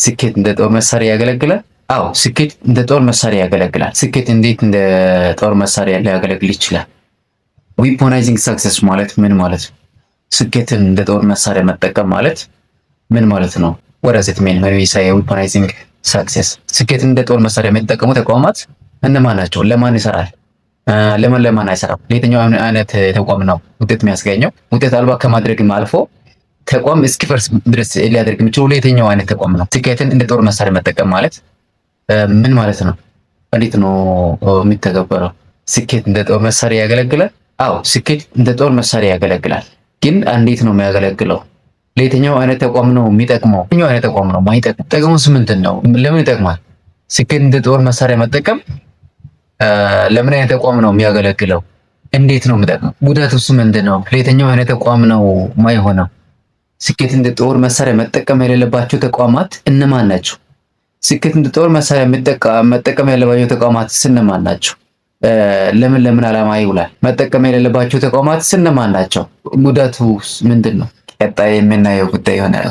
ስኬት እንደ ጦር መሳሪያ ያገለግላል? አዎ ስኬት እንደ ጦር መሳሪያ ያገለግላል። ስኬት እንዴት እንደ ጦር መሳሪያ ሊያገለግል ይችላል? ዊፖናይዚንግ ሰክሰስ ማለት ምን ማለት ነው? ስኬትን እንደ ጦር መሳሪያ መጠቀም ማለት ምን ማለት ነው? ወራዘት ሜን መሪሳይ ዊፖናይዚንግ ሰክሰስ ስኬትን እንደ ጦር መሳሪያ የሚጠቀሙ ተቋማት እነማን ናቸው? ለማን ይሰራል? ለማን አይሰራም? ለየትኛው አይነት ተቋም ነው ውጤት የሚያስገኘው? ውጤት አልባ ከማድረግም አልፎ ተቋም እስኪፈርስ ድረስ ሊያደርግ የሚችለው ለየትኛው አይነት ተቋም ነው? ስኬትን እንደ ጦር መሳሪያ መጠቀም ማለት ምን ማለት ነው? እንዴት ነው የሚተገበረው? ስኬት እንደ ጦር መሳሪያ ያገለግላል? አዎ ስኬት እንደ ጦር መሳሪያ ያገለግላል። ግን እንዴት ነው የሚያገለግለው? ለየትኛው አይነት ተቋም ነው የሚጠቅመው? የትኛው አይነት ተቋም ነው የማይጠቅመው? ጥቅሙስ ምንድን ነው? ለምን ይጠቅማል? ስኬት እንደ ጦር መሳሪያ መጠቀም ለምን አይነት ተቋም ነው የሚያገለግለው? እንዴት ነው የሚጠቅመው? ጉዳቱስ ምንድን ነው? ለየትኛው አይነት ተቋም ነው የማይሆነው? ስኬት እንደ ጦር መሳሪያ መጠቀም የሌለባቸው ተቋማት እነማን ናቸው? ስኬት እንደ ጦር መሳሪያ መጠቀም ያለባቸው ተቋማት እነማን ናቸው? ለምን ዓላማ ይውላል? መጠቀም የሌለባቸው ተቋማት እነማን ናቸው? ጉዳቱስ ምንድን ነው? ቀጣይ የምናየው ጉዳይ ይሆናል።